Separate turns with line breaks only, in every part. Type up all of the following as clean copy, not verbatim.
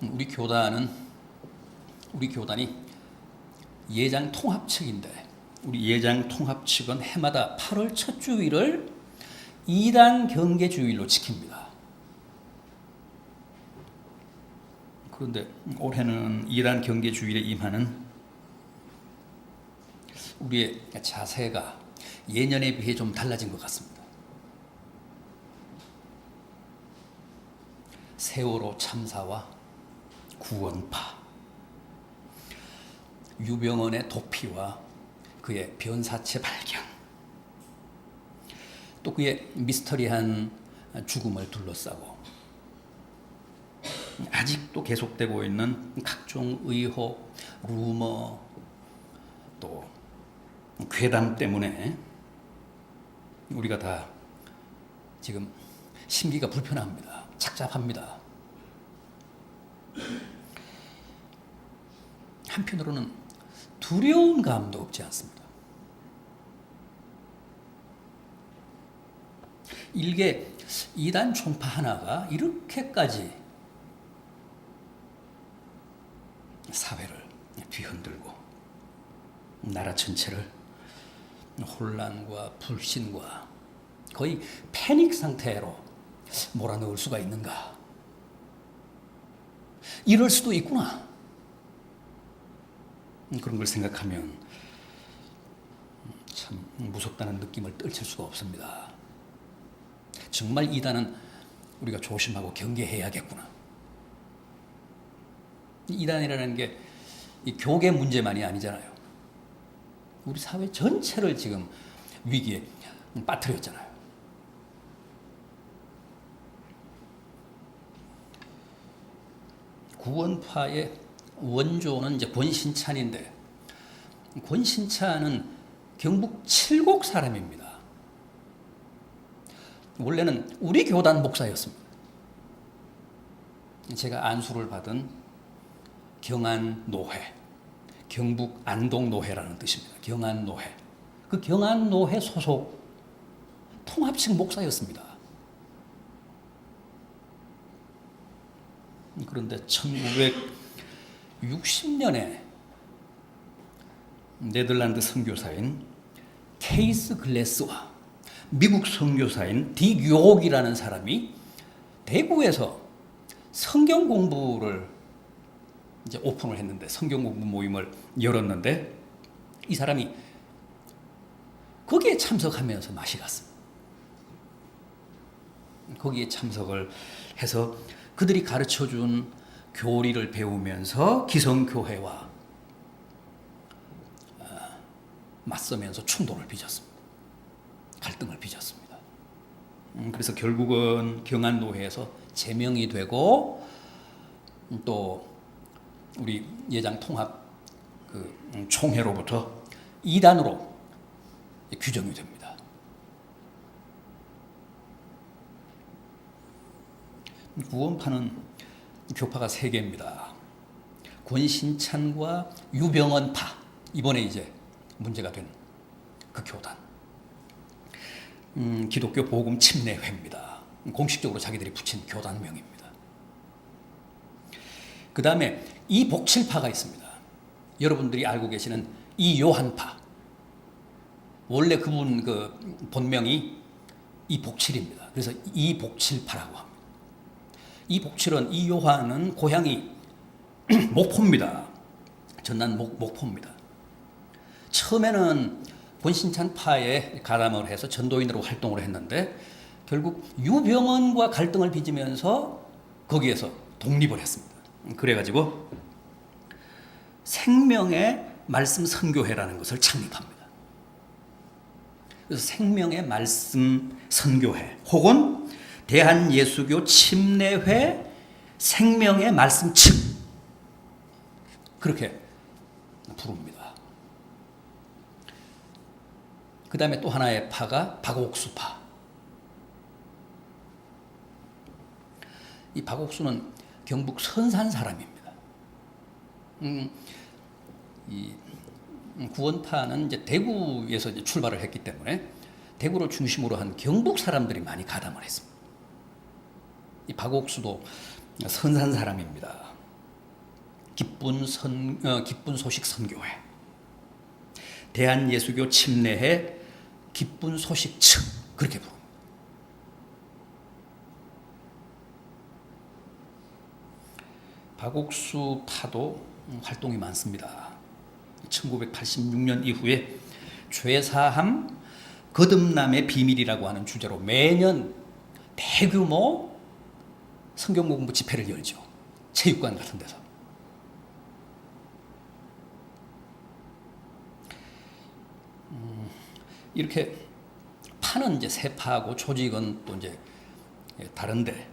우리 교단이 예장 통합 측인데, 우리 예장 통합 측은 해마다 8월 첫 주일을 2단 경계 주일로 지킵니다. 그런데 올해는 2단 경계 주일에 임하는 우리의 자세가 예년에 비해 좀 달라진 것 같습니다. 세월호 참사와 구원파, 유병언의 도피와 그의 변사체 발견, 또 그의 미스터리한 죽음을 둘러싸고 아직도 계속되고 있는 각종 의혹, 루머, 또 괴담 때문에 우리가 다 지금 심기가 불편합니다. 착잡합니다. 한편으로는 두려운 감도 없지 않습니다. 일개 이단 총파 하나가 이렇게까지 사회를 뒤흔들고 나라 전체를 혼란과 불신과 거의 패닉 상태로 몰아넣을 수가 있는가? 이럴 수도 있구나. 그런 걸 생각하면 참 무섭다는 느낌을 떨칠 수가 없습니다. 정말 이단은 우리가 조심하고 경계해야겠구나. 이단이라는 게 이 교계 문제만이 아니잖아요. 우리 사회 전체를 지금 위기에 빠뜨렸잖아요. 구원파의 원조는 이제 권신찬인데, 권신찬은 경북 칠곡 사람입니다. 원래는 우리 교단 목사였습니다. 제가 안수를 받은 경안노회, 경북 안동노회라는 뜻입니다. 경안노회. 그 경안노회 소속 통합식 목사였습니다. 그런데 1960년에 네덜란드 선교사인 케이스 글래스와 미국 선교사인 딕 욕이라는 사람이 대구에서 성경 공부를 이제 오픈을 했는데, 성경 공부 모임을 열었는데, 이 사람이 거기에 참석하면서 맛이 갔습니다. 거기에 참석을 해서 그들이 가르쳐준 교리를 배우면서 기성교회와 맞서면서 충돌을 빚었습니다. 갈등을 빚었습니다. 그래서 결국은 경안노회에서 제명이 되고, 또 우리 예장 통합 총회로부터 이단으로 규정이 됩니다. 구원파는 교파가 3개입니다. 권신찬과 유병언파, 이번에 이제 문제가 된 그 교단. 기독교 복음 침례회입니다. 공식적으로 자기들이 붙인 교단명입니다. 그 다음에 이복칠파가 있습니다. 여러분들이 알고 계시는 이요한파. 원래 그분 본명이 이복칠입니다. 그래서 이복칠파라고 합니다. 이복칠은, 이요한은 고향이 목포입니다. 전남 목포입니다. 처음에는 권신찬파에 가담을 해서 전도인으로 활동을 했는데, 결국 유병언과 갈등을 빚으면서 거기에서 독립을 했습니다. 그래가지고 생명의 말씀 선교회라는 것을 창립합니다. 그래서 생명의 말씀 선교회, 혹은 대한예수교 침례회 생명의 말씀 측, 그렇게 부릅니다. 그 다음에 또 하나의 파가 박옥수파. 이 박옥수는 경북 선산 사람입니다. 이 구원파는 이제 대구에서 이제 출발을 했기 때문에 대구를 중심으로 한 경북 사람들이 많이 가담을 했습니다. 이 박옥수도 선산 사람입니다. 기쁜 소식 선교회, 대한예수교 침례회 기쁜 소식 측, 그렇게 부릅니다. 박옥수 파도 활동이 많습니다. 1986년 이후에 죄사함 거듭남의 비밀이라고 하는 주제로 매년 대규모 성경 공부 집회를 열죠. 체육관 같은 데서. 이렇게 파는 이제 세파하고 조직은 또 이제 다른데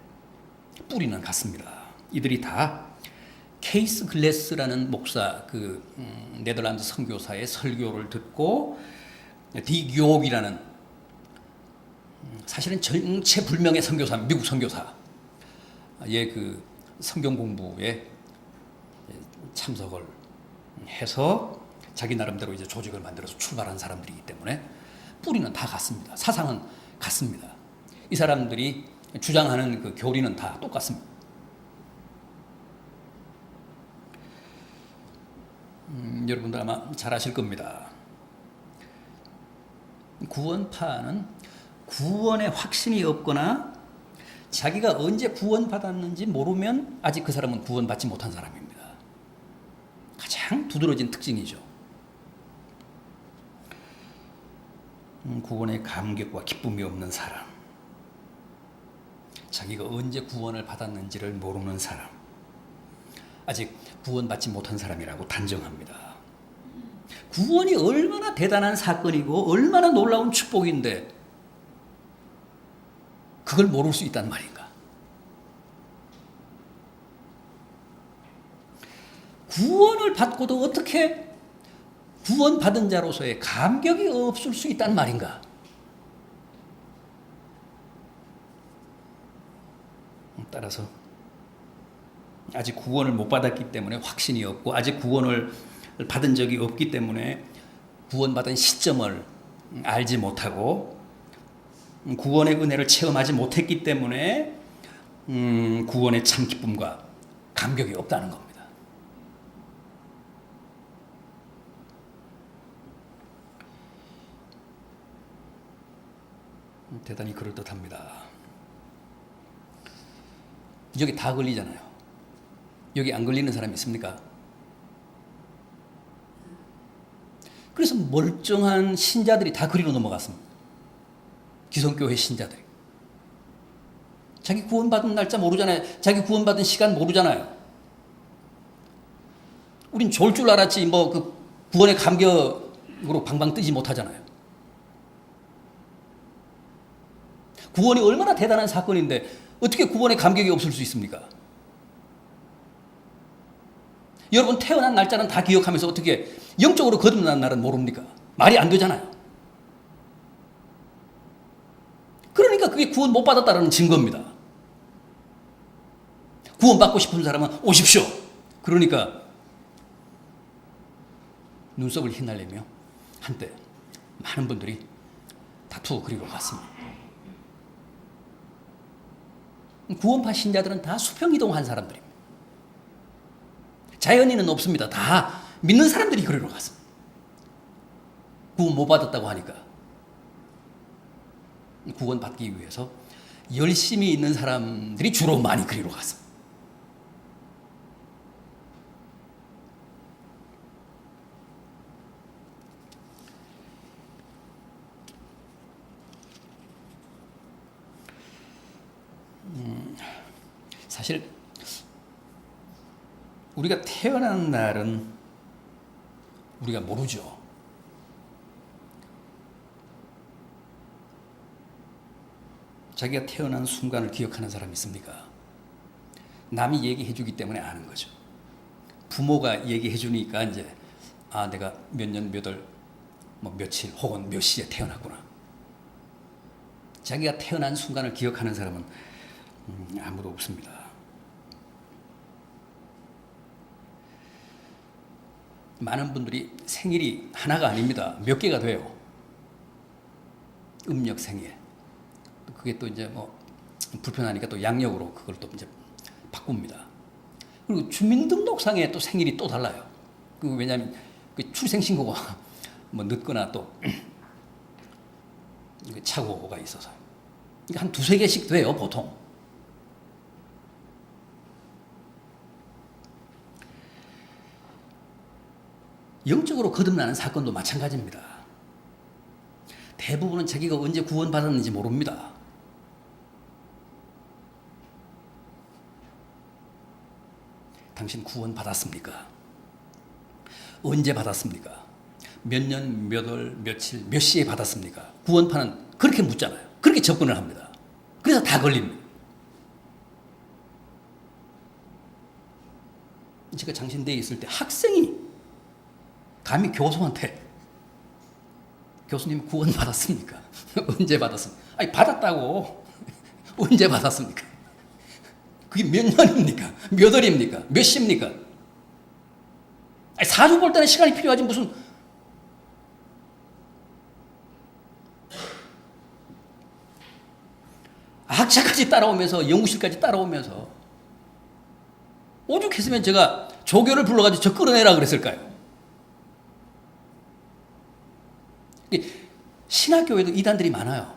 뿌리는 같습니다. 이들이 다 케이스 글래스라는 목사, 네덜란드 선교사의 설교를 듣고 딕 요옥이라는 사실은 정체불명의 선교사, 미국 선교사, 그 성경 공부에 참석을 해서 자기 나름대로 이제 조직을 만들어서 출발한 사람들이기 때문에 뿌리는 다 같습니다. 사상은 같습니다. 이 사람들이 주장하는 그 교리는 다 똑같습니다. 여러분들 아마 잘 아실 겁니다. 구원파는 구원의 확신이 없거나 자기가 언제 구원받았는지 모르면 아직 그 사람은 구원받지 못한 사람입니다. 가장 두드러진 특징이죠. 구원의 감격과 기쁨이 없는 사람, 자기가 언제 구원을 받았는지를 모르는 사람, 아직 구원받지 못한 사람이라고 단정합니다. 구원이 얼마나 대단한 사건이고 얼마나 놀라운 축복인데 그걸 모를 수 있단 말인가? 구원을 받고도 어떻게 구원받은 자로서의 감격이 없을 수 있단 말인가? 따라서 아직 구원을 못 받았기 때문에 확신이 없고 아직 구원을 받은 적이 없기 때문에 구원받은 시점을 알지 못하고 구원의 은혜를 체험하지 못했기 때문에 구원의 참 기쁨과 감격이 없다는 겁니다. 대단히 그럴듯합니다. 여기 다 걸리잖아요. 여기 안 걸리는 사람이 있습니까? 그래서 멀쩡한 신자들이 다 그리로 넘어갔습니다. 기성교회 신자들이. 자기 구원받은 날짜 모르잖아요. 자기 구원받은 시간 모르잖아요. 우린 좋을 줄 알았지 그 구원의 감격으로 방방 뜨지 못하잖아요. 구원이 얼마나 대단한 사건인데 어떻게 구원의 감격이 없을 수 있습니까? 여러분 태어난 날짜는 다 기억하면서 어떻게 영적으로 거듭난 날은 모릅니까? 말이 안 되잖아요. 그러니까 그게 구원 못 받았다는 증거입니다. 구원 받고 싶은 사람은 오십시오. 그러니까 눈썹을 휘날리며 한때 많은 분들이 다투어 그리로 갔습니다. 구원파 신자들은 다 수평이동한 사람들입니다. 자연인은 없습니다. 다 믿는 사람들이 그리로 갔습니다. 구원 못 받았다고 하니까. 구원 받기 위해서 열심히 있는 사람들이 주로 많이 그리로 갔습니다. 사실 우리가 태어난 날은 우리가 모르죠. 자기가 태어난 순간을 기억하는 사람이 있습니까? 남이 얘기해 주기 때문에 아는 거죠. 부모가 얘기해 주니까 이제 내가 몇 년 몇 월 며칠 혹은 몇 시에 태어났구나. 자기가 태어난 순간을 기억하는 사람은 아무도 없습니다. 많은 분들이 생일이 하나가 아닙니다. 몇 개가 돼요. 음력 생일. 그게 또 이제 불편하니까 또 양력으로 그걸 또 이제 바꿉니다. 그리고 주민등록상에 또 생일이 또 달라요. 왜냐하면 그 출생신고가 뭐 늦거나 또 착오가 있어서. 그러니까 한 두세 개씩 돼요, 보통. 영적으로 거듭나는 사건도 마찬가지입니다. 대부분은 자기가 언제 구원받았는지 모릅니다. 당신 구원받았습니까? 언제 받았습니까? 몇 년, 몇 월, 며칠, 몇 시에 받았습니까? 구원파는 그렇게 묻잖아요. 그렇게 접근을 합니다. 그래서 다 걸립니다. 제가 장신대에 있을 때 학생이 감히 교수한테 교수님 구원 받았습니까? 언제 받았습니까? 아니 받았다고. 언제 받았습니까? 그게 몇 년입니까? 몇 월입니까? 몇 시입니까? 아니, 사주 볼 때는 시간이 필요하지 무슨 학자까지 따라오면서 연구실까지 따라오면서 오죽했으면 제가 조교를 불러가지고 저 끌어내라 그랬을까요? 신학교에도 이단들이 많아요.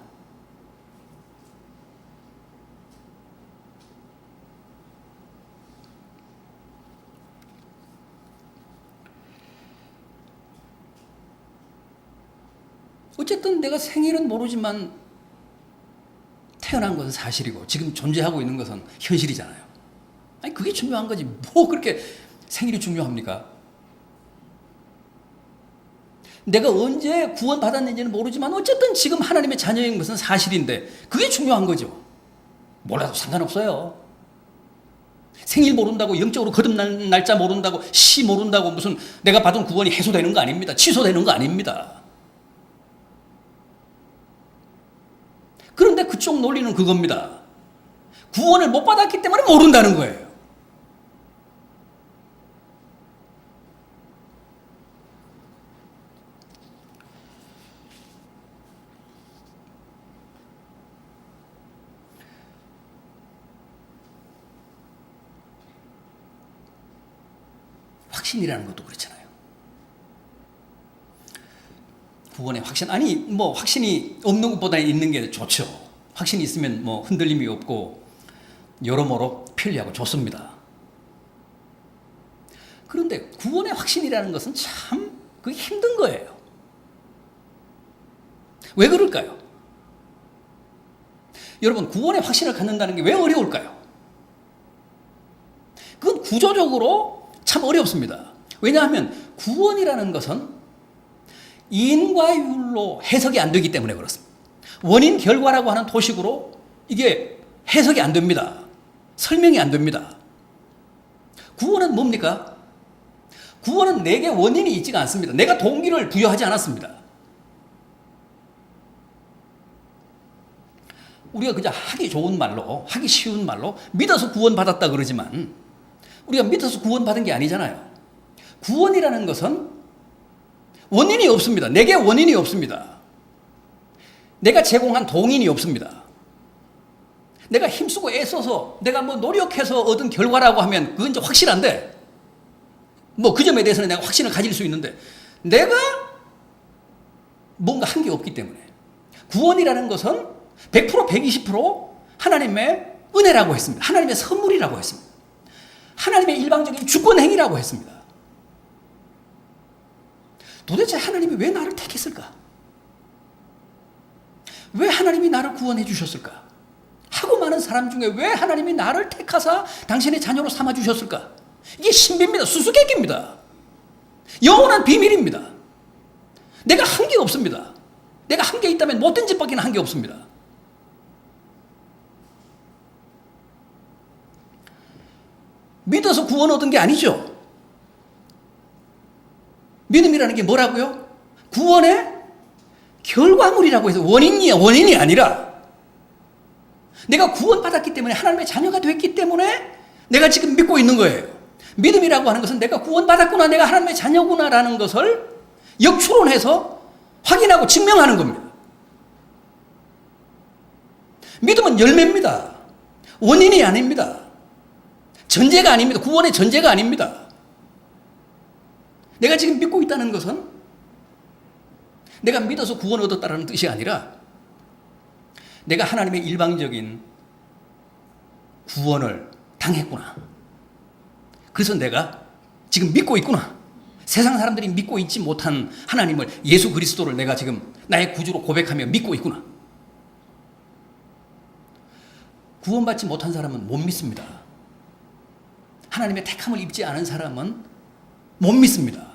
어쨌든 내가 생일은 모르지만 태어난 것은 사실이고 지금 존재하고 있는 것은 현실이잖아요. 아니 그게 중요한 거지. 뭐 그렇게 생일이 중요합니까? 내가 언제 구원받았는지는 모르지만 어쨌든 지금 하나님의 자녀인 것은 사실인데 그게 중요한 거죠. 몰라도 상관없어요. 생일 모른다고 영적으로 거듭난 날짜 모른다고 시 모른다고 무슨 내가 받은 구원이 해소되는 거 아닙니다. 취소되는 거 아닙니다. 그런데 그쪽 논리는 그겁니다. 구원을 못 받았기 때문에 모른다는 거예요. 확신이라는 것도 그렇잖아요. 구원의 확신, 아니 뭐 확신이 없는 것보다 있는 게 좋죠. 확신이 있으면 뭐 흔들림이 없고 여러모로 편리하고 좋습니다. 그런데 구원의 확신이라는 것은 참 그게 힘든 거예요. 왜 그럴까요? 여러분 구원의 확신을 갖는다는 게 왜 어려울까요? 그건 구조적으로 참 어렵습니다. 왜냐하면 구원이라는 것은 인과율로 해석이 안 되기 때문에 그렇습니다. 원인 결과라고 하는 도식으로 이게 해석이 안 됩니다. 설명이 안 됩니다. 구원은 뭡니까? 구원은 내게 원인이 있지가 않습니다. 내가 동기를 부여하지 않았습니다. 우리가 그냥 하기 좋은 말로, 하기 쉬운 말로 믿어서 구원받았다 그러지만 우리가 믿어서 구원받은 게 아니잖아요. 구원이라는 것은 원인이 없습니다. 내게 원인이 없습니다. 내가 제공한 동인이 없습니다. 내가 힘쓰고 애써서 내가 뭐 노력해서 얻은 결과라고 하면 그건 이제 확실한데 뭐 그 점에 대해서는 내가 확신을 가질 수 있는데 내가 뭔가 한 게 없기 때문에 구원이라는 것은 100% 120% 하나님의 은혜라고 했습니다. 하나님의 선물이라고 했습니다. 하나님의 일방적인 주권행위라고 했습니다. 도대체 하나님이 왜 나를 택했을까? 왜 하나님이 나를 구원해 주셨을까? 하고 많은 사람 중에 왜 하나님이 나를 택하사 당신의 자녀로 삼아 주셨을까? 이게 신비입니다. 수수께끼입니다. 영원한 비밀입니다. 내가 한 게 없습니다. 내가 한 게 있다면 못된 짓밖에 한 게 없습니다. 믿어서 구원 얻은 게 아니죠. 믿음이라는 게 뭐라고요? 구원의 결과물이라고 해서 원인이 아니라 내가 구원받았기 때문에 하나님의 자녀가 됐기 때문에 내가 지금 믿고 있는 거예요. 믿음이라고 하는 것은 내가 구원받았구나, 내가 하나님의 자녀구나라는 것을 역추론해서 확인하고 증명하는 겁니다. 믿음은 열매입니다. 원인이 아닙니다. 전제가 아닙니다. 구원의 전제가 아닙니다. 내가 지금 믿고 있다는 것은 내가 믿어서 구원을 얻었다는 뜻이 아니라 내가 하나님의 일방적인 구원을 당했구나. 그래서 내가 지금 믿고 있구나. 세상 사람들이 믿고 있지 못한 하나님을, 예수 그리스도를 내가 지금 나의 구주로 고백하며 믿고 있구나. 구원받지 못한 사람은 못 믿습니다. 하나님의 택함을 입지 않은 사람은 못 믿습니다.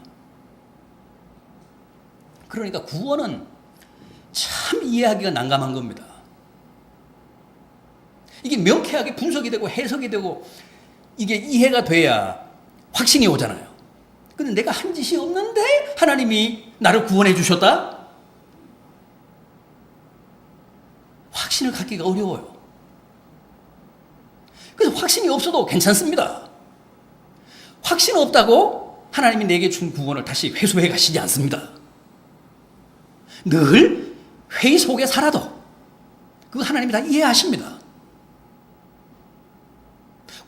그러니까 구원은 참 이해하기가 난감한 겁니다. 이게 명쾌하게 분석이 되고 해석이 되고 이게 이해가 돼야 확신이 오잖아요. 근데 내가 한 짓이 없는데 하나님이 나를 구원해 주셨다? 확신을 갖기가 어려워요. 그래서 확신이 없어도 괜찮습니다. 확신 없다고 하나님이 내게 준 구원을 다시 회수해 가시지 않습니다. 늘 회의 속에 살아도 그거 하나님이 다 이해하십니다.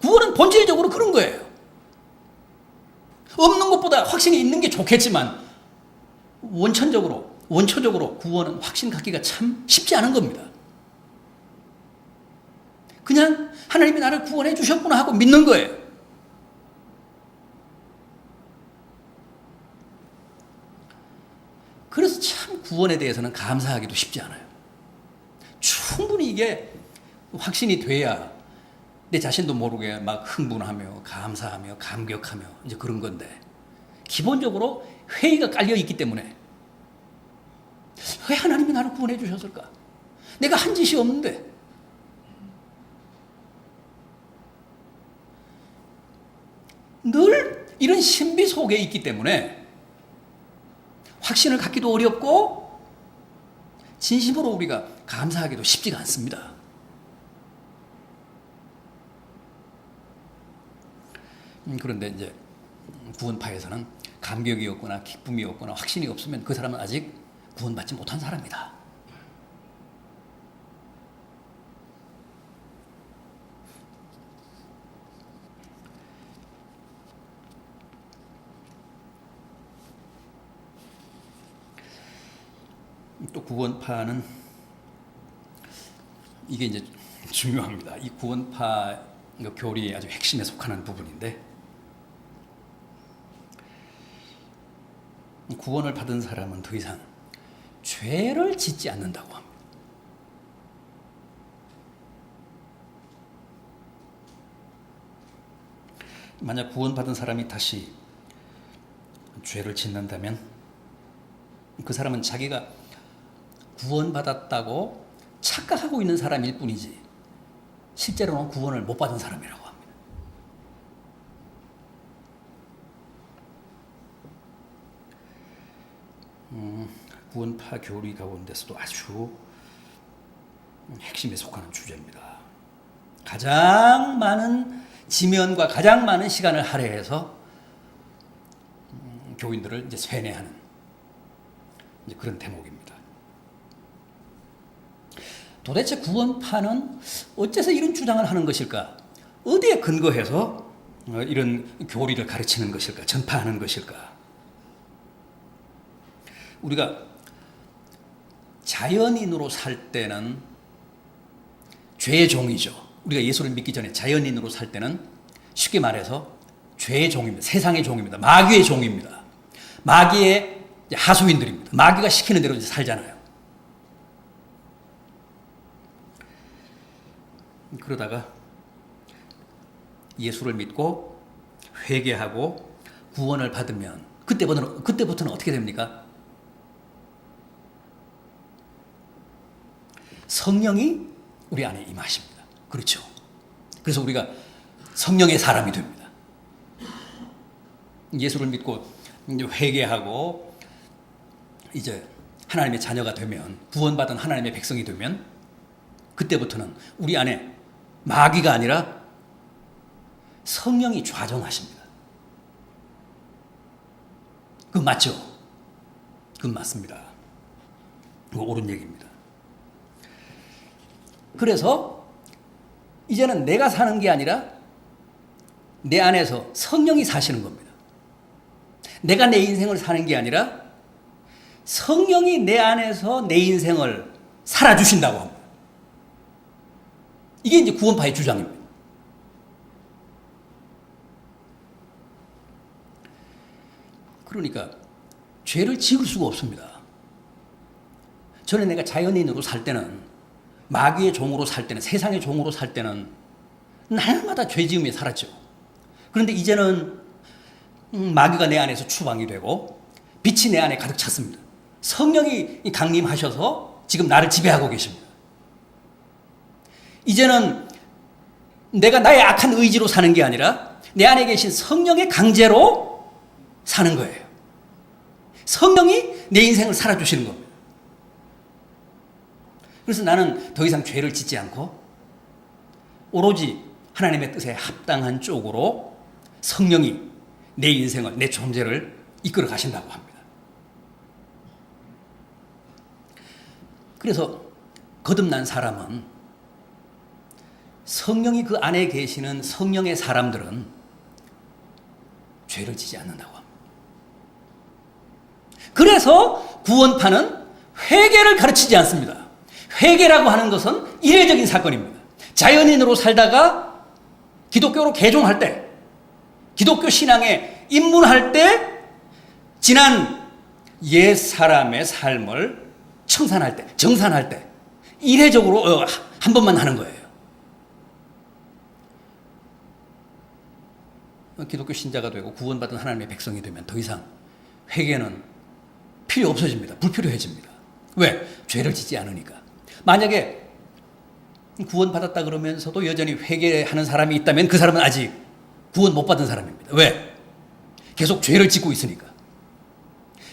구원은 본질적으로 그런 거예요. 없는 것보다 확신이 있는 게 좋겠지만 원초적으로 구원은 확신 갖기가 참 쉽지 않은 겁니다. 그냥 하나님이 나를 구원해 주셨구나 하고 믿는 거예요. 그래서 참 구원에 대해서는 감사하기도 쉽지 않아요. 충분히 이게 확신이 돼야 내 자신도 모르게 막 흥분하며 감사하며 감격하며 이제 그런 건데, 기본적으로 회의가 깔려 있기 때문에 왜 하나님이 나를 구원해 주셨을까? 내가 한 짓이 없는데. 늘 이런 신비 속에 있기 때문에 확신을 갖기도 어렵고 진심으로 우리가 감사하기도 쉽지가 않습니다. 그런데 이제 구원파에서는 감격이 없거나 기쁨이 없거나 확신이 없으면 그 사람은 아직 구원받지 못한 사람이다. 또 구원파는 이게 이제 중요합니다. 이 구원파 교리의 아주 핵심에 속하는 부분인데, 구원을 받은 사람은 더 이상 죄를 짓지 않는다고 합니다. 만약 구원받은 사람이 다시 죄를 짓는다면 그 사람은 자기가 구원받았다고 착각하고 있는 사람일 뿐이지 실제로는 구원을 못 받은 사람이라고 합니다. 구원파 교리 가운데서도 아주 핵심에 속하는 주제입니다. 가장 많은 지면과 가장 많은 시간을 할애해서 교인들을 이제 세뇌하는 이제 그런 대목입니다. 도대체 구원파는 어째서 이런 주장을 하는 것일까? 어디에 근거해서 이런 교리를 가르치는 것일까? 전파하는 것일까? 우리가 자연인으로 살 때는 죄의 종이죠. 우리가 예수를 믿기 전에 자연인으로 살 때는 쉽게 말해서 죄의 종입니다. 세상의 종입니다. 마귀의 종입니다. 마귀의 하수인들입니다. 마귀가 시키는 대로 살잖아요. 그러다가 예수를 믿고 회개하고 구원을 받으면 그때부터는 어떻게 됩니까? 성령이 우리 안에 임하십니다. 그렇죠. 그래서 우리가 성령의 사람이 됩니다. 예수를 믿고 회개하고 이제 하나님의 자녀가 되면, 구원받은 하나님의 백성이 되면 그때부터는 우리 안에 마귀가 아니라 성령이 좌정하십니다. 그건 맞죠? 그건 맞습니다. 그거 옳은 얘기입니다. 그래서 이제는 내가 사는 게 아니라 내 안에서 성령이 사시는 겁니다. 내가 내 인생을 사는 게 아니라 성령이 내 안에서 내 인생을 살아주신다고 합니다. 이게 이제 구원파의 주장입니다. 그러니까 죄를 지을 수가 없습니다. 전에 내가 자연인으로 살 때는, 마귀의 종으로 살 때는, 세상의 종으로 살 때는 날마다 죄 지으며 살았죠. 그런데 이제는 마귀가 내 안에서 추방이 되고 빛이 내 안에 가득 찼습니다. 성령이 강림하셔서 지금 나를 지배하고 계십니다. 이제는 내가 나의 악한 의지로 사는 게 아니라 내 안에 계신 성령의 강제로 사는 거예요. 성령이 내 인생을 살아주시는 겁니다. 그래서 나는 더 이상 죄를 짓지 않고 오로지 하나님의 뜻에 합당한 쪽으로 성령이 내 인생을, 내 존재를 이끌어 가신다고 합니다. 그래서 거듭난 사람은, 성령이 그 안에 계시는 성령의 사람들은 죄를 지지 않는다고 합니다. 그래서 구원파는 회개를 가르치지 않습니다. 회개라고 하는 것은 이례적인 사건입니다. 자연인으로 살다가 기독교로 개종할 때, 기독교 신앙에 입문할 때, 지난 옛 사람의 삶을 청산할 때, 정산할 때, 이례적으로 한 번만 하는 거예요. 기독교 신자가 되고 구원받은 하나님의 백성이 되면 더 이상 회개는 필요 없어집니다. 불필요해집니다. 왜? 죄를 짓지 않으니까. 만약에 구원받았다 그러면서도 여전히 회개하는 사람이 있다면 그 사람은 아직 구원 못 받은 사람입니다. 왜? 계속 죄를 짓고 있으니까.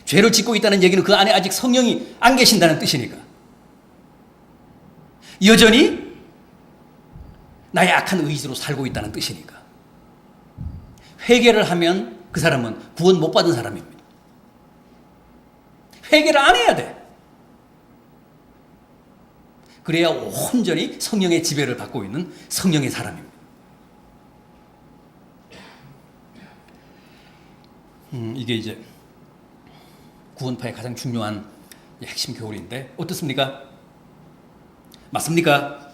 죄를 짓고 있다는 얘기는 그 안에 아직 성령이 안 계신다는 뜻이니까. 여전히 나의 악한 의지로 살고 있다는 뜻이니까. 회개를 하면 그 사람은 구원 못 받은 사람입니다. 회개를 안 해야 돼. 그래야 온전히 성령의 지배를 받고 있는 성령의 사람입니다. 이게 이제 구원파의 가장 중요한 핵심 교리인데 어떻습니까? 맞습니까?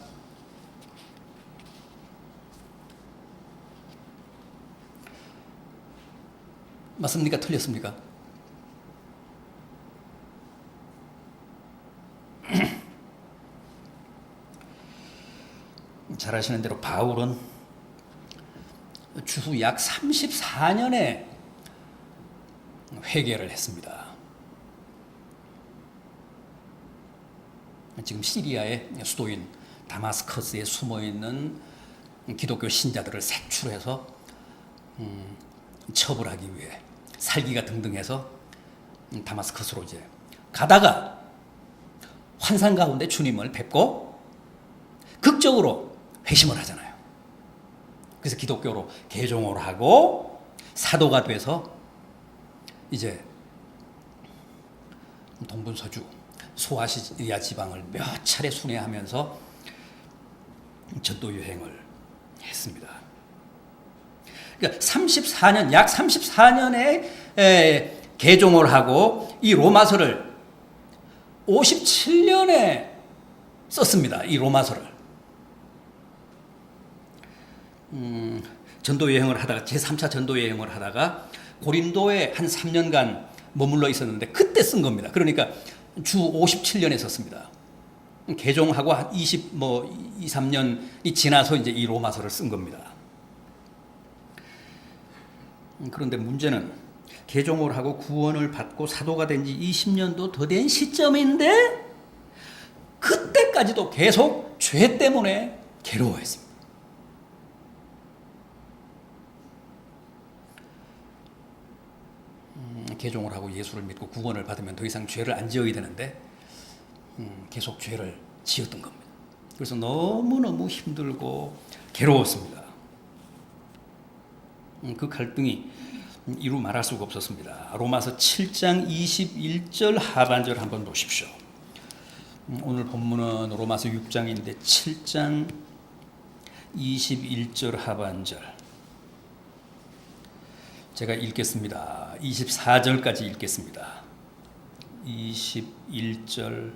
맞습니까? 틀렸습니까? 잘 아시는 대로 바울은 주후 약 34년에 회개를 했습니다. 지금 시리아의 수도인 다마스커스에 숨어있는 기독교 신자들을 색출해서 처벌하기 위해 살기가 등등해서 다마스커스로 이제 가다가 환상 가운데 주님을 뵙고 극적으로 회심을 하잖아요. 그래서 기독교로 개종을 하고 사도가 돼서 이제 동분서주 소아시아 지방을 몇 차례 순회하면서 전도 여행을 했습니다. 그러니까 34년, 약 34년에 개종을 하고 이 로마서를 57년에 썼습니다. 이 로마서를. 전도 여행을 하다가 제3차 전도 여행을 하다가 고린도에 한 3년간 머물러 있었는데 그때 쓴 겁니다. 그러니까 주 57년에 썼습니다. 개종하고 한 2, 3년이 지나서 이제 이 로마서를 쓴 겁니다. 그런데 문제는 개종을 하고 구원을 받고 사도가 된 지 20년도 더 된 시점인데 그때까지도 계속 죄 때문에 괴로워했습니다. 개종을 하고 예수를 믿고 구원을 받으면 더 이상 죄를 안 지어야 되는데 계속 죄를 지었던 겁니다. 그래서 너무너무 힘들고 괴로웠습니다. 그 갈등이 이루 말할 수가 없었습니다. 로마서 7장 21절 하반절 한번 보십시오. 오늘 본문은 로마서 6장인데 7장 21절 하반절. 제가 읽겠습니다. 24절까지 읽겠습니다. 21절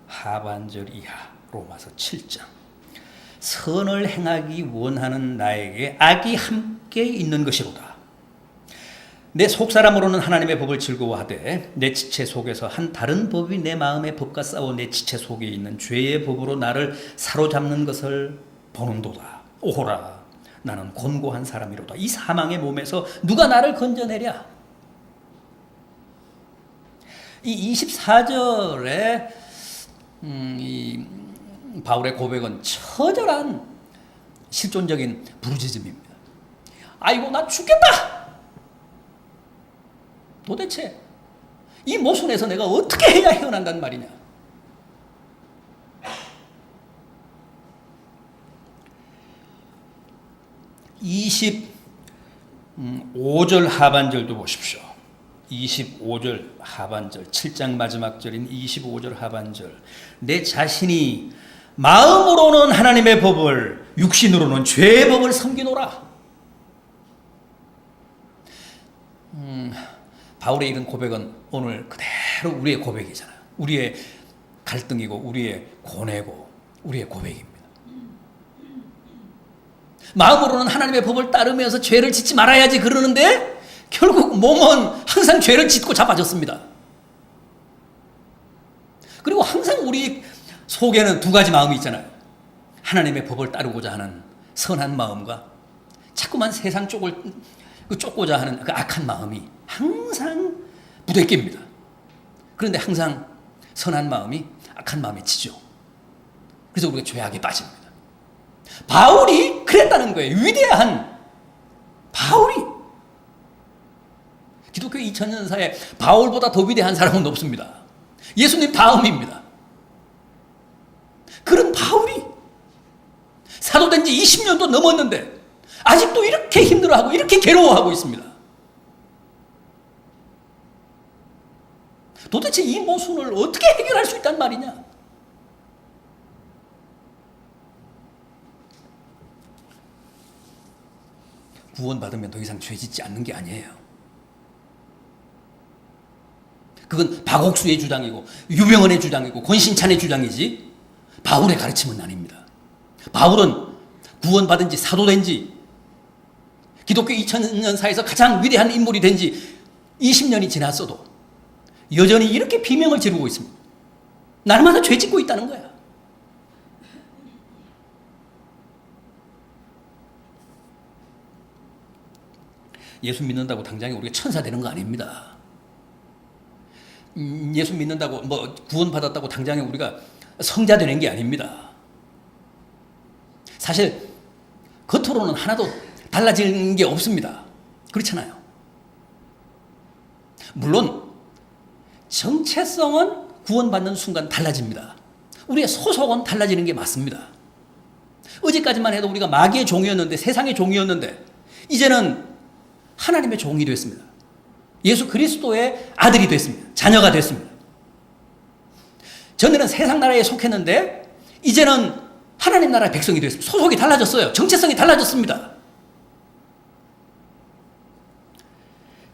하반절 이하 로마서 7장. 선을 행하기 원하는 나에게 악이 함께 있는 것이로다. 내 속사람으로는 하나님의 법을 즐거워하되 내 지체 속에서 한 다른 법이 내 마음의 법과 싸워 내 지체 속에 있는 죄의 법으로 나를 사로잡는 것을 보는도다. 오호라, 나는 곤고한 사람이로다. 이 사망의 몸에서 누가 나를 건져내랴. 이 24절에 이 바울의 고백은 처절한 실존적인 부르짖음입니다. 아이고, 나 죽겠다. 도대체 이 모순에서 내가 어떻게 해야 헤어난단 말이냐. (25절) 하반절도 보십시오. 25절 하반절, 7장 마지막 절인 25절 하반절. 내 자신이 마음으로는 하나님의 법을, 육신으로는 죄의 법을 섬기노라. 바울의 이런 고백은 오늘 그대로 우리의 고백이잖아요. 우리의 갈등이고 우리의 고뇌고 우리의 고백입니다. 마음으로는 하나님의 법을 따르면서 죄를 짓지 말아야지 그러는데 결국 몸은 항상 죄를 짓고 자빠졌습니다. 그리고 항상 우리 속에는 두 가지 마음이 있잖아요. 하나님의 법을 따르고자 하는 선한 마음과 자꾸만 세상 쪽을 쫓고자 하는 그 악한 마음이 항상 부대끼입니다. 그런데 항상 선한 마음이 악한 마음에 지죠. 그래서 우리가 죄악에 빠집니다. 바울이 그랬다는 거예요. 위대한 바울이. 기독교 2000년사에 바울보다 더 위대한 사람은 없습니다. 예수님 다음입니다. 그런 바울이 사도된 지 20년도 넘었는데 아직도 이렇게 힘들어하고 이렇게 괴로워하고 있습니다. 도대체 이 모순을 어떻게 해결할 수 있단 말이냐? 구원받으면 더 이상 죄 짓지 않는 게 아니에요. 그건 박옥수의 주장이고 유병헌의 주장이고 권신찬의 주장이지 바울의 가르침은 아닙니다. 바울은 구원받은 지, 사도된 지, 기독교 2000년사에서 가장 위대한 인물이 된 지 20년이 지났어도 여전히 이렇게 비명을 지르고 있습니다. 날마다 죄 짓고 있다는 거야. 예수 믿는다고 당장에 우리가 천사 되는 거 아닙니다. 예수 믿는다고 구원받았다고 당장에 우리가 성자 되는 게 아닙니다. 사실 겉으로는 하나도 달라지는 게 없습니다. 그렇잖아요. 물론 정체성은 구원받는 순간 달라집니다. 우리의 소속은 달라지는 게 맞습니다. 어제까지만 해도 우리가 마귀의 종이었는데, 세상의 종이었는데 이제는 하나님의 종이 됐습니다. 예수 그리스도의 아들이 됐습니다. 자녀가 됐습니다. 전에는 세상 나라에 속했는데 이제는 하나님 나라의 백성이 됐습니다. 소속이 달라졌어요. 정체성이 달라졌습니다.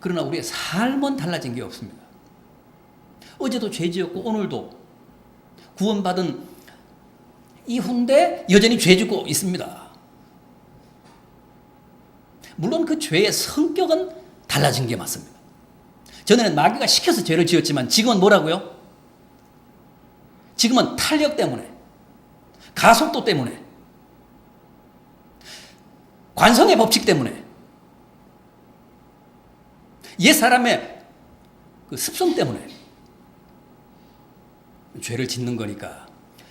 그러나 우리의 삶은 달라진 게 없습니다. 어제도 죄 지었고 오늘도 구원받은 이후인데 여전히 죄 짓고 있습니다. 물론 그 죄의 성격은 달라진 게 맞습니다. 전에는 마귀가 시켜서 죄를 지었지만 지금은 뭐라고요? 지금은 탄력 때문에, 가속도 때문에, 관성의 법칙 때문에, 옛 사람의 그 습성 때문에 죄를 짓는 거니까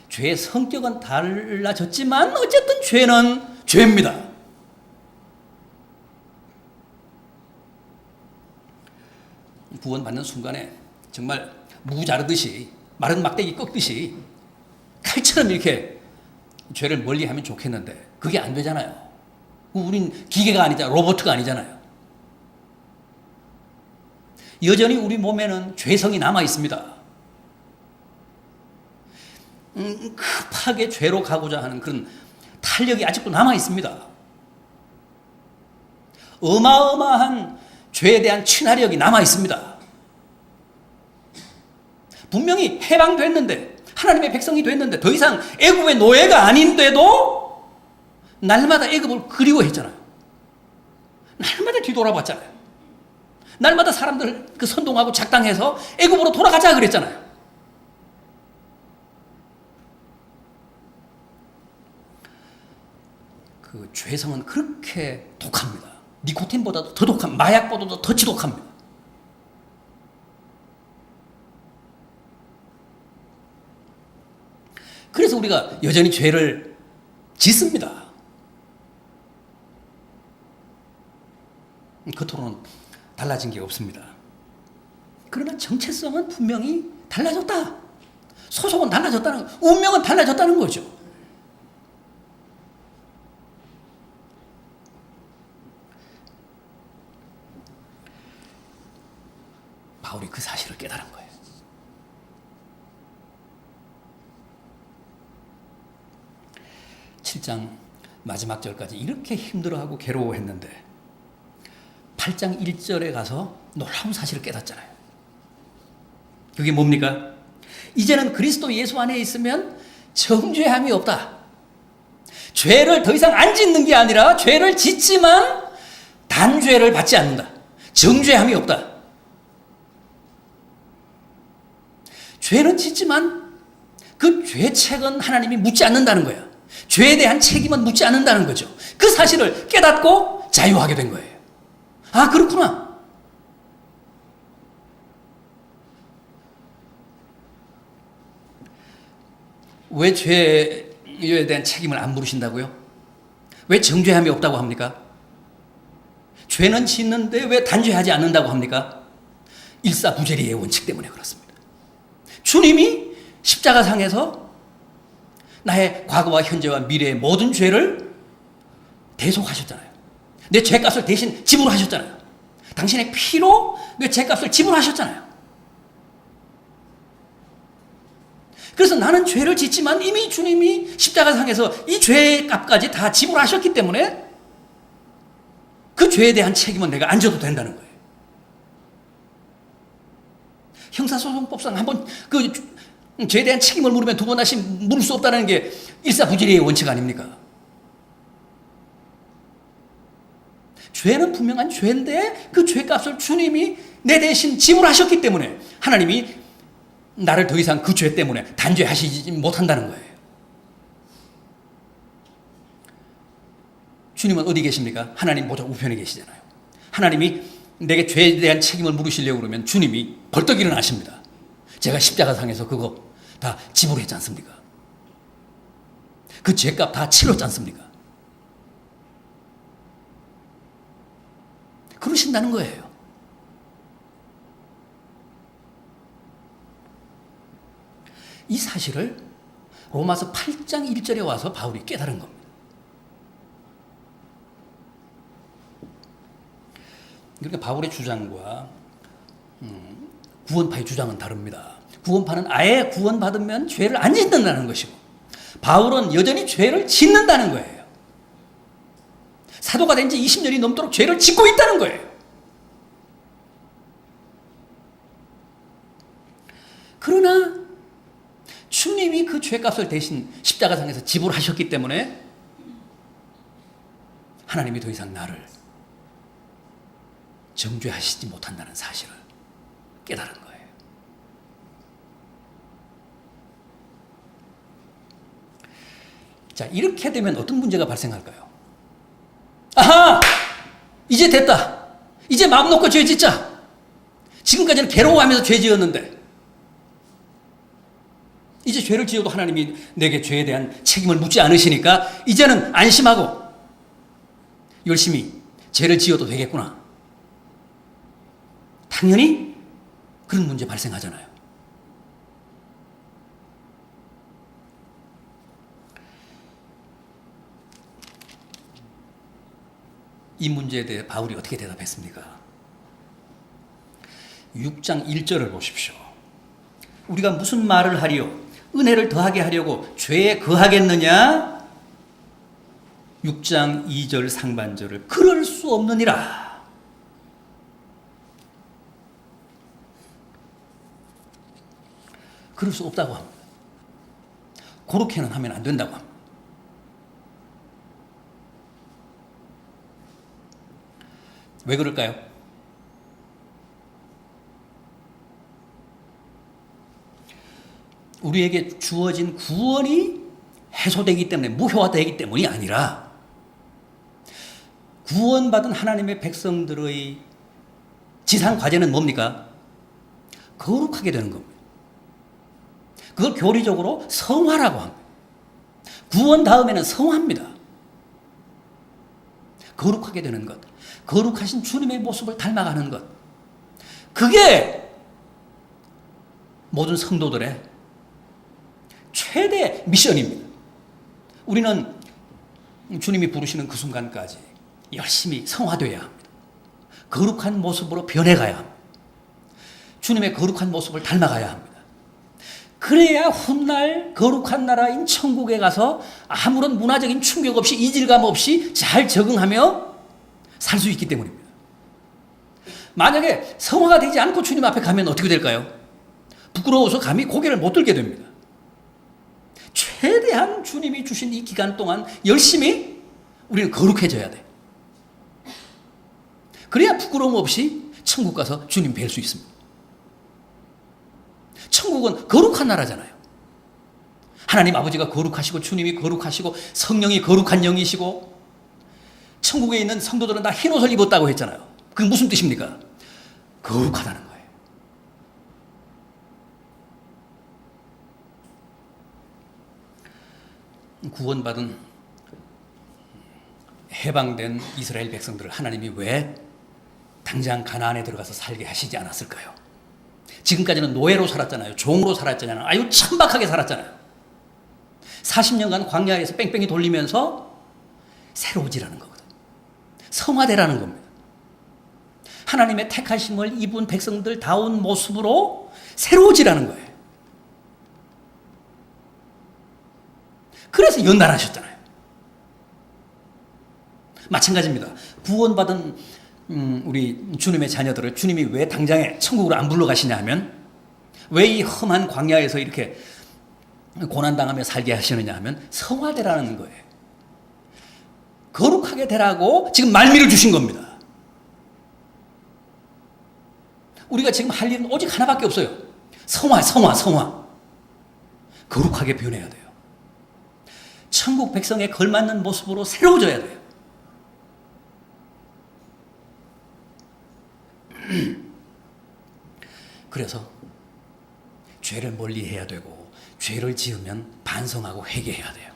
죄의 성격은 달라졌지만 어쨌든 죄는 죄입니다. 구원받는 순간에 정말 무 자르듯이 마른 막대기 꺾듯이 칼처럼 이렇게 죄를 멀리하면 좋겠는데 그게 안 되잖아요. 우린 기계가 아니잖아요. 로봇가 아니잖아요. 여전히 우리 몸에는 죄성이 남아 있습니다. 급하게 죄로 가고자 하는 그런 탄력이 아직도 남아 있습니다. 어마어마한 죄에 대한 친화력이 남아 있습니다. 분명히 해방됐는데, 하나님의 백성이 됐는데, 더 이상 애굽의 노예가 아닌데도 날마다 애굽을 그리워했잖아요. 날마다 뒤돌아봤잖아요. 날마다 사람들 그 선동하고 작당해서 애굽으로 돌아가자 그랬잖아요. 그 죄성은 그렇게 독합니다. 니코틴보다도 더 독합니다. 마약보다도 더 지독합니다. 그래서 우리가 여전히 죄를 짓습니다. 겉으로는 달라진 게 없습니다. 그러나 정체성은 분명히 달라졌다. 소속은 달라졌다는, 운명은 달라졌다는 거죠. 바울이 그 사실을 깨달은 거예요. 칠 장 마지막 절까지 이렇게 힘들어하고 괴로워했는데 8장 1절에 가서 놀라운 사실을 깨닫잖아요. 그게 뭡니까? 이제는 그리스도 예수 안에 있으면 정죄함이 없다. 죄를 더 이상 안 짓는 게 아니라 죄를 짓지만 단죄를 받지 않는다. 정죄함이 없다. 죄는 짓지만 그 죄책은 하나님이 묻지 않는다는 거야. 죄에 대한 책임은 묻지 않는다는 거죠. 그 사실을 깨닫고 자유하게 된 거예요. 아, 그렇구나. 왜 죄에 대한 책임을 안 물으신다고요? 왜 정죄함이 없다고 합니까? 죄는 짓는데 왜 단죄하지 않는다고 합니까? 일사부재리의 원칙 때문에 그렇습니다. 주님이 십자가상에서 나의 과거와 현재와 미래의 모든 죄를 대속하셨잖아요. 내 죄값을 대신 지불하셨잖아요. 당신의 피로 내 죄값을 지불하셨잖아요. 그래서 나는 죄를 짓지만 이미 주님이 십자가상에서 이 죄값까지 다 지불하셨기 때문에 그 죄에 대한 책임은 내가 안 져도 된다는 거예요. 형사소송법상 한번 그 죄에 대한 책임을 물으면 두 번 다시 물을 수 없다는 게 일사부재리의 원칙 아닙니까? 죄는 분명한 죄인데 그 죄값을 주님이 내 대신 지불하셨기 때문에 하나님이 나를 더 이상 그 죄 때문에 단죄하시지 못한다는 거예요. 주님은 어디 계십니까? 하나님 보좌 우편에 계시잖아요. 하나님이 내게 죄에 대한 책임을 물으시려고 그러면 주님이 벌떡 일어나십니다. 제가 십자가상에서 그거 다 지불했지 않습니까? 그 죄값 다 치렀지 않습니까? 그러신다는 거예요. 이 사실을 로마서 8장 1절에 와서 바울이 깨달은 겁니다. 그러니까 바울의 주장과 구원파의 주장은 다릅니다. 구원파는 아예 구원받으면 죄를 안 짓는다는 것이고 바울은 여전히 죄를 짓는다는 거예요. 사도가 된 지 20년이 넘도록 죄를 짓고 있다는 거예요. 그러나 주님이 그 죄값을 대신 십자가상에서 지불하셨기 때문에 하나님이 더 이상 나를 정죄하시지 못한다는 사실을 깨달은 거예요. 자, 이렇게 되면 어떤 문제가 발생할까요? 아하! 이제 됐다. 이제 마음 놓고 죄 짓자. 지금까지는 괴로워하면서 죄 지었는데 이제 죄를 지어도 하나님이 내게 죄에 대한 책임을 묻지 않으시니까 이제는 안심하고 열심히 죄를 지어도 되겠구나. 당연히 그런 문제 발생하잖아요. 이 문제에 대해 바울이 어떻게 대답했습니까? 6장 1절을 보십시오. 우리가 무슨 말을 하리요? 은혜를 더하게 하려고 죄에 거하겠느냐? 6장 2절 상반절을 그럴 수 없느니라. 그럴 수 없다고 합니다. 그렇게는 하면 안 된다고 합니다. 왜 그럴까요? 우리에게 주어진 구원이 해소되기 때문에, 무효화되기 때문이 아니라 구원받은 하나님의 백성들의 지상 과제는 뭡니까? 거룩하게 되는 겁니다. 그걸 교리적으로 성화라고 합니다. 구원 다음에는 성화입니다. 거룩하게 되는 것, 거룩하신 주님의 모습을 닮아가는 것, 그게 모든 성도들의 최대 미션입니다. 우리는 주님이 부르시는 그 순간까지 열심히 성화되어야 합니다. 거룩한 모습으로 변해가야 합니다. 주님의 거룩한 모습을 닮아가야 합니다. 그래야 훗날 거룩한 나라인 천국에 가서 아무런 문화적인 충격 없이, 이질감 없이 잘 적응하며 살 수 있기 때문입니다. 만약에 성화가 되지 않고 주님 앞에 가면 어떻게 될까요? 부끄러워서 감히 고개를 못 들게 됩니다. 최대한 주님이 주신 이 기간 동안 열심히 우리는 거룩해져야 돼. 그래야 부끄러움 없이 천국 가서 주님 뵐 수 있습니다. 천국은 거룩한 나라잖아요. 하나님 아버지가 거룩하시고, 주님이 거룩하시고, 성령이 거룩한 영이시고, 천국에 있는 성도들은 다 흰옷을 입었다고 했잖아요. 그게 무슨 뜻입니까? 거룩하다는 거예요. 구원받은 해방된 이스라엘 백성들을 하나님이 왜 당장 가나안에 들어가서 살게 하시지 않았을까요? 지금까지는 노예로 살았잖아요. 종으로 살았잖아요. 아유 천박하게 살았잖아요. 40년간 광야에서 뺑뺑이 돌리면서 새로워지라는 거거든요. 성화되라는 겁니다. 하나님의 택하심을 입은 백성들다운 모습으로 새로워지라는 거예요. 그래서 연단하셨잖아요. 마찬가지입니다. 구원받은 우리 주님의 자녀들을 주님이 왜 당장에 천국으로 안 불러가시냐 하면, 왜 이 험한 광야에서 이렇게 고난당하며 살게 하시느냐 하면 성화되라는 거예요. 거룩하게 되라고 지금 말미를 주신 겁니다. 우리가 지금 할 일은 오직 하나밖에 없어요. 성화. 거룩하게 변해야 돼요. 천국 백성에 걸맞는 모습으로 새로워져야 돼요. 그래서 죄를 멀리해야 되고, 죄를 지으면 반성하고 회개해야 돼요.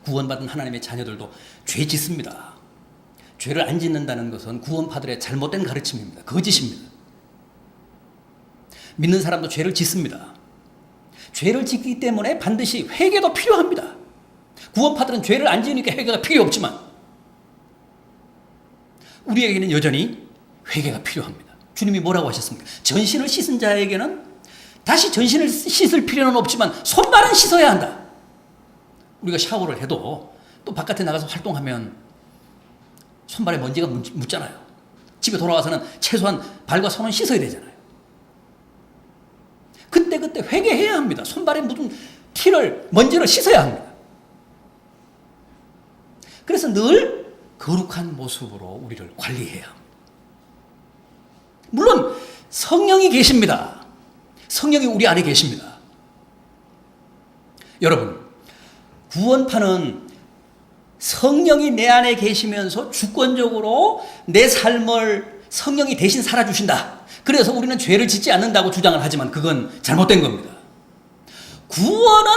구원받은 하나님의 자녀들도 죄 짓습니다. 죄를 안 짓는다는 것은 구원파들의 잘못된 가르침입니다. 거짓입니다. 믿는 사람도 죄를 짓습니다. 죄를 짓기 때문에 반드시 회개도 필요합니다. 구원파들은 죄를 안 지으니까 회개가 필요 없지만 우리에게는 여전히 회개가 필요합니다. 주님이 뭐라고 하셨습니까? 전신을 씻은 자에게는 다시 전신을 씻을 필요는 없지만 손발은 씻어야 한다. 우리가 샤워를 해도 또 바깥에 나가서 활동하면 손발에 먼지가 묻잖아요. 집에 돌아와서는 최소한 발과 손은 씻어야 되잖아요. 그때 회개해야 합니다. 손발에 묻은 먼지를 씻어야 합니다. 그래서 늘 거룩한 모습으로 우리를 관리해야 합니다. 물론 성령이 계십니다. 성령이 우리 안에 계십니다. 여러분, 구원파는 성령이 내 안에 계시면서 주권적으로 내 삶을 성령이 대신 살아주신다. 그래서 우리는 죄를 짓지 않는다고 주장을 하지만 그건 잘못된 겁니다. 구원은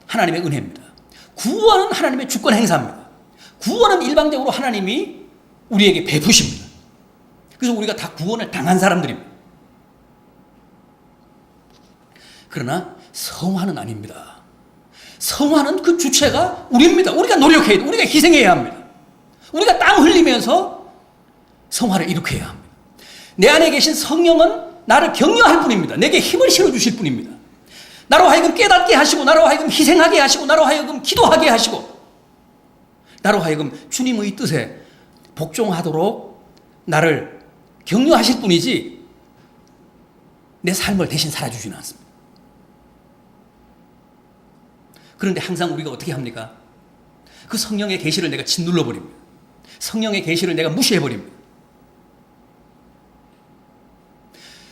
하나님의 은혜입니다. 구원은 하나님의 주권 행사입니다. 구원은 일방적으로 하나님이 우리에게 베푸십니다. 그래서 우리가 다 구원을 당한 사람들입니다. 그러나 성화는 아닙니다. 성화는 그 주체가 우리입니다. 우리가 노력해야 돼. 우리가 희생해야 합니다. 우리가 땀 흘리면서 성화를 일으켜야 합니다. 내 안에 계신 성령은 나를 격려할 뿐입니다. 내게 힘을 실어주실 뿐입니다. 나로 하여금 깨닫게 하시고, 나로 하여금 희생하게 하시고, 나로 하여금 기도하게 하시고, 나로 하여금 주님의 뜻에 복종하도록 나를 격려하실 뿐이지, 내 삶을 대신 살아주지는 않습니다. 그런데 항상 우리가 어떻게 합니까? 그 성령의 계시를 내가 짓눌러 버립니다. 성령의 계시를 내가 무시해 버립니다.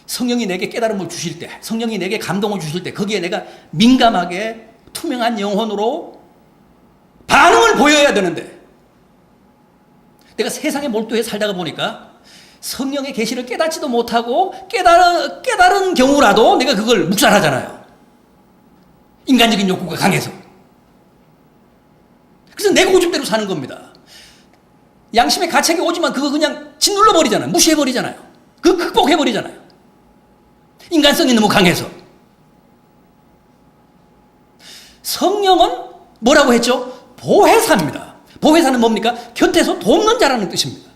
성령이 내게 깨달음을 주실 때, 성령이 내게 감동을 주실 때 거기에 내가 민감하게 투명한 영혼으로 반응을 보여야 되는데, 내가 세상에 몰두해 살다가 보니까 성령의 계시를 깨닫지도 못하고 깨달은 경우라도 내가 그걸 묵살하잖아요. 인간적인 욕구가 강해서. 그래서 내 고집대로 사는 겁니다. 양심의 가책이 오지만 그거 그냥 짓눌러 버리잖아요. 무시해 버리잖아요. 그거 극복해 버리잖아요. 인간성이 너무 강해서. 성령은 뭐라고 했죠? 보혜사입니다. 보혜사는 뭡니까? 곁에서 돕는 자라는 뜻입니다.